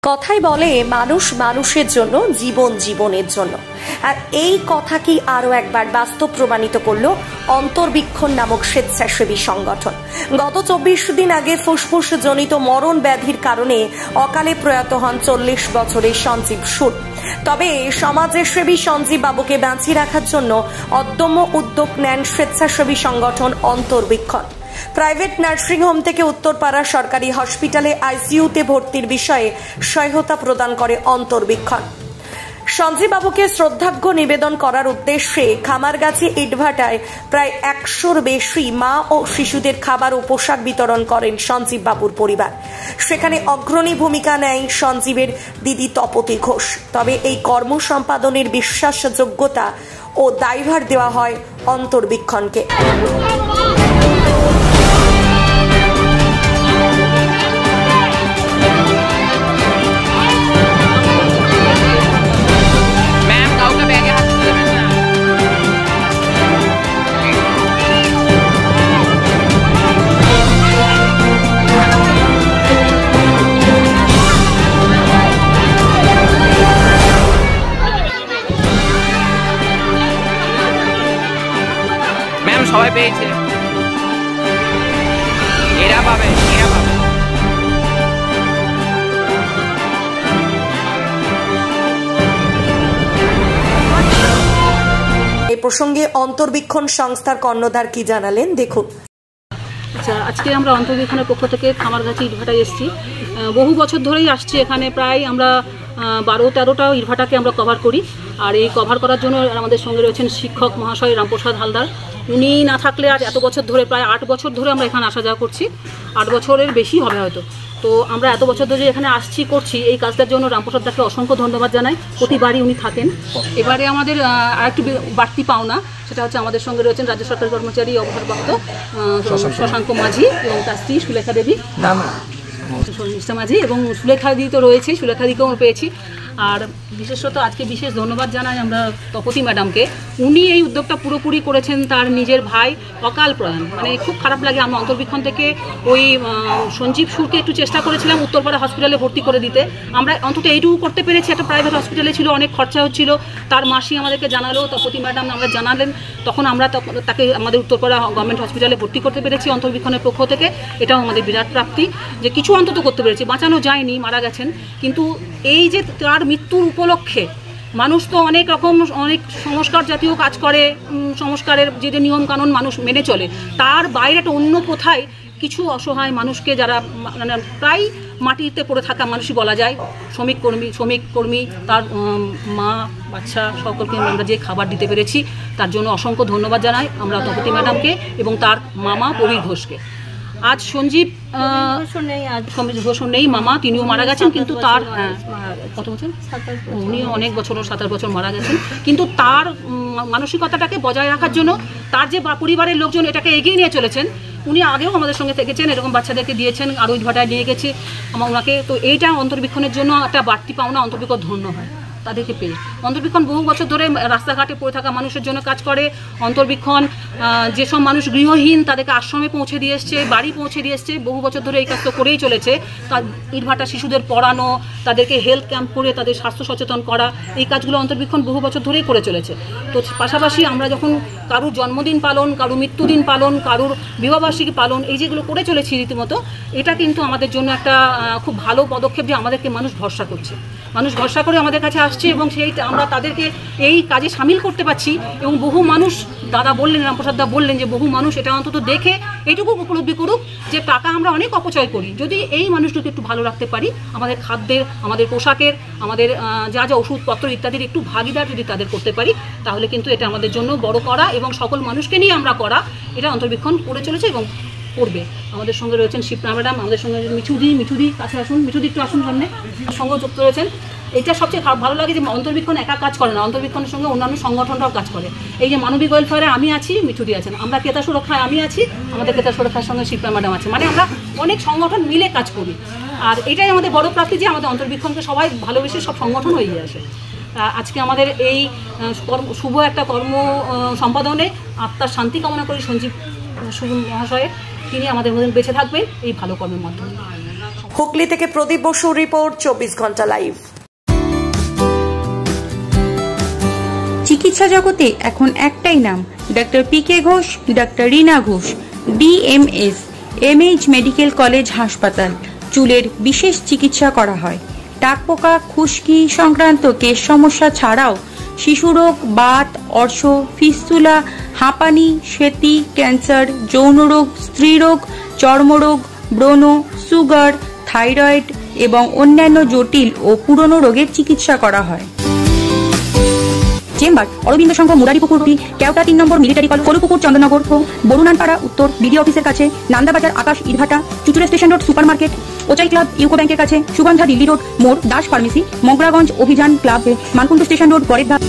কথাই বলে মানুষ মানুষের জন্য, জীবন জীবনের জন্য। আর এই কথাকেই আরো একবার বাস্তব প্রমাণিত করলো অন্তর্বীক্ষণ নামক স্বেচ্ছাসেবী সংগঠন। গত 24 দিন আগে ফুসফুস জনিত মরণ ব্যাধির কারণে অকালে প্রয়াত হন 40 বছরের সঞ্জীব সুর। তবে সমাজের সেবী সঞ্জীব বাবুকে বাঁচিয়ে রাখার জন্য অদম্য উদ্যোগ নেন স্বেচ্ছাসেবী সংগঠন অন্তর্বীক্ষণ। প্রাইভেট নার্সিংহোম থেকে উত্তরপাড়া সরকারি হসপিটালে আইসিইউতে ভর্তির বিষয়ে সহায়তা প্রদান করে অন্তর্বীক্ষণ। সঞ্জীব বাবুকে শ্রদ্ধার্ঘ্য নিবেদন করার উদ্দেশ্যে খামারগাছি ইটভাটায় প্রায় 100-র বেশি মা ও শিশুদের খাবার ও পোশাক বিতরণ করেন সঞ্জীব বাবুর পরিবার। সেখানে অগ্রণী ভূমিকা নেয় সঞ্জীবের দিদি তপতী ঘোষ। তবে এই কর্ম সম্পাদনের বিশ্বাসযোগ্যতা ও দায়ভার দেওয়া হয় অন্তর্বীক্ষণকে। সবাই পেয়েছে, এরা পাবে, এরা পাবে। এই প্রসঙ্গে অন্তর্বীক্ষণ সংস্থার কর্ণধার কি জানালেন দেখুন। আচ্ছা, আজকে আমরা অন্তর্বীক্ষণের পক্ষ থেকে খামারগাছি ইটভাটায় এসেছি। বহু বছর ধরেই আসছি এখানে, প্রায় আমরা 12-13টা ইটভাটাকে আমরা কভার করি। আর এই কভার করার জন্য আমাদের সঙ্গে রয়েছেন শিক্ষক মহাশয় রামপ্রসাদ হালদার। উনি না থাকলে আজ এত বছর ধরে, প্রায় 8 বছর ধরে আমরা এখানে আসা যাওয়া করছি। 8 বছরের বেশি হবে হয়তো। তো আমরা এত বছর ধরে এখানে আসছি করছি, এই কাজটার জন্য রামপ্রসাদদাকে অসংখ্য ধন্যবাদ জানাই। প্রতিবারই উনি থাকেন। এবারে আমাদের আরেকটু বাড়তি পাওনা, সেটা হচ্ছে আমাদের সঙ্গে রয়েছেন রাজ্য সরকারি কর্মচারী অবসরপ্রাপ্ত শশাঙ্ক মাঝি এবং তার স্ত্রী সুলেখা দেবী মাঝি, এবং সুলেখা দি তো রয়েছে, সুলেখা দিকেও পেয়েছি। আর বিশেষত আজকে বিশেষ ধন্যবাদ জানাই আমরা তপতী ম্যাডামকে। উনি এই উদ্যোগটা পুরোপুরি করেছেন, তার নিজের ভাই অকাল প্রয়াণ, মানে খুব খারাপ লাগে। আমরা অন্তর্বীক্ষণ থেকে ওই সঞ্জীব সুরকে একটু চেষ্টা করেছিলাম উত্তরপাড়া হসপিটালে ভর্তি করে দিতে। আমরা অন্তত এইটুকু করতে পেরেছি। একটা প্রাইভেট হসপিটালে ছিল, অনেক খরচা হচ্ছিল। তার মাসি আমাদেরকে জানালো, তপতী ম্যাডাম আমরা জানালেন, তখন আমরা তাকে আমাদের উত্তরপাড়া গভর্নমেন্ট হসপিটালে ভর্তি করতে পেরেছি অন্তর্বীক্ষণের পক্ষ থেকে। এটাও আমাদের বিরাট প্রাপ্তি যে কিছু অন্তত করতে পেরেছি। বাঁচানো যায়নি, মারা গেছেন, কিন্তু এই যে তার মৃত্যুর উপলক্ষে মানুষ তো অনেক রকম অনেক সংস্কার জাতীয় কাজ করে, সংস্কারের যে যে নিয়মকানুন মানুষ মেনে চলে, তার বাইরে একটা অন্য কোথায় কিছু অসহায় মানুষকে, যারা মানে প্রায় মাটিতে পড়ে থাকা মানুষই বলা যায়, শ্রমিক কর্মী তার মা বাচ্চা সকলকে আমরা যে খাবার দিতে পেরেছি, তার জন্য অসংখ্য ধন্যবাদ জানাই আমরা তপতী ম্যাডামকে এবং তার মামা প্রবীর ঘোষকে। আজ সঞ্জীব ঘোষ নেই, মামা তিনিও মারা গেছেন, কিন্তু তার কত বছর, উনি অনেক বছর, 27 বছর মারা গেছেন। কিন্তু তার মানসিকতাটাকে বজায় রাখার জন্য তার যে পরিবারের লোকজন এটাকে এগিয়ে নিয়ে চলেছেন। উনি আগেও আমাদের সঙ্গে থেকেছেন, এরকম বাচ্চাদেরকে দিয়েছেন, আরও ইটভাটায় নিয়ে গেছে ওনাকে। তো এইটা অন্তর্বীক্ষণের জন্য একটা বাড়তি পাওনা, অন্তর্বীক্ষণ ধন্য হয় তাদেরকে পেয়ে। অন্তর্বীক্ষণ বহু বছর ধরে রাস্তাঘাটে পড়ে থাকা মানুষের জন্য কাজ করে। অন্তর্বীক্ষণ যেসব মানুষ গৃহহীন তাদেরকে আশ্রমে পৌঁছে দিয়ে এসছে, বাড়ি পৌঁছে দিয়ে এসছে, বহু বছর ধরে এই কাজ তো করেই চলেছে। তার ইটভাটা শিশুদের পড়ানো, তাদেরকে হেলথ ক্যাম্প করে তাদের স্বাস্থ্য সচেতন করা, এই কাজগুলো অন্তর্বীক্ষণ বহু বছর ধরেই করে চলেছে। তো পাশাপাশি আমরা যখন কারুর জন্মদিন পালন, কারুর মৃত্যুদিন পালন, কারুর বিবাহবার্ষিকী পালন, এই যেগুলো করে চলেছি রীতিমতো, এটা কিন্তু আমাদের জন্য একটা খুব ভালো পদক্ষেপ যে আমাদেরকে মানুষ ভরসা করছে, মানুষ ভরসা করে আমাদের কাছে আসছে এবং সেই আমরা তাদেরকে এই কাজে সামিল করতে পারছি। এবং বহু মানুষ, দাদা বললেন, রামপ্রসাদ দা বললেন যে বহু মানুষ এটা অন্তত দেখে এইটুকু উপলব্ধি করুক যে টাকা আমরা অনেক অপচয় করি, যদি এই মানুষটাকে একটু ভালো রাখতে পারি, আমাদের খাদ্যের, আমাদের পোশাকের, আমাদের যা যা ওষুধপত্র ইত্যাদির একটু ভাগিদার যদি তাদের করতে পারি, তাহলে কিন্তু এটা আমাদের জন্য বড় করা এবং সকল মানুষকে নিয়ে আমরা করা, এটা অন্তর্বীক্ষণ করে চলেছে এবং করবে। আমাদের সঙ্গে রয়েছেন শিপ্রা ম্যাডাম, আমাদের সঙ্গে মিঠুদি কাছে আসুন, মিঠুদি একটু আসুন সামনে, সঙ্গে যুক্ত রয়েছেন। এটা সবচেয়ে ভালো লাগে যে অন্তর্বীক্ষণ একা কাজ করে না, অন্তর্বীক্ষণের সঙ্গে অন্যান্য সংগঠনরাও কাজ করে। এই যে মানবিক ওয়েলফেয়ারে আমি আছি, মিঠুদি আছেন, আমরা ক্রেতা সুরক্ষায় আমি আছি, আমাদের ক্রেতা সুরক্ষার সঙ্গে শিপ্রা ম্যাডাম আছে, মানে আমরা অনেক সংগঠন মিলে কাজ করি। আর এটাই আমাদের বড় প্রাপ্তি যে আমাদের অন্তর্বীক্ষণকে সবাই ভালোবেসে সব সংগঠন হয়ে আসে। আজকে আমাদের এই শুভ একটা কর্ম সম্পাদনে আত্মার শান্তি কামনা করি সঞ্জীব মহাশয়ের, তিনি আমাদের মধ্যে বেঁচে থাকবেন এই ভালো কর্মের মাধ্যমে। হুগলি থেকে প্রদীপ বসু রিপোর্ট, 24 ঘন্টা লাইভ। চিকিৎসা জগতে এখন একটাই নাম, doctor PK Ghosh, doctor Rina Ghosh, DMS, MH medical college হাসপাতাল। চুলের বিশেষ চিকিৎসা করা হয়। টাকপোকা, খুশকি সংক্রান্ত কেশ সমস্যা ছাড়াও শিশুরোগ, বাত, অর্শ, ফিস্তুলা, হাঁপানি, সেতি, ক্যান্সার, যৌনরোগ, স্ত্রীরোগ, চর্মরোগ, ব্রণ, সুগার, থাইরয়েড এবং অন্যান্য জটিল ও পুরনো রোগের চিকিৎসা করা হয়। চেম্বার অরবিন্দ সংঘ, মুরারিপুকুর, কেওটা 3 নম্বর মিলিটারি কলেজ, কলুপুকুর, চন্দননগর, বরুণানপাড়া উত্তর, বিডি অফিসের কাছে, নান্দাবাজার আকাশ ইটভাটা, Chuchura station road super market, Ochai club, UCO ব্যাংকের কাছে, সুগন্ধা দিল্লি রোড মোড়, দাস ফার্মেসি, মগরাগঞ্জ অভিযান ক্লাব, মানকুণ্ড স্টেশন রোড, গড়েরধাপ।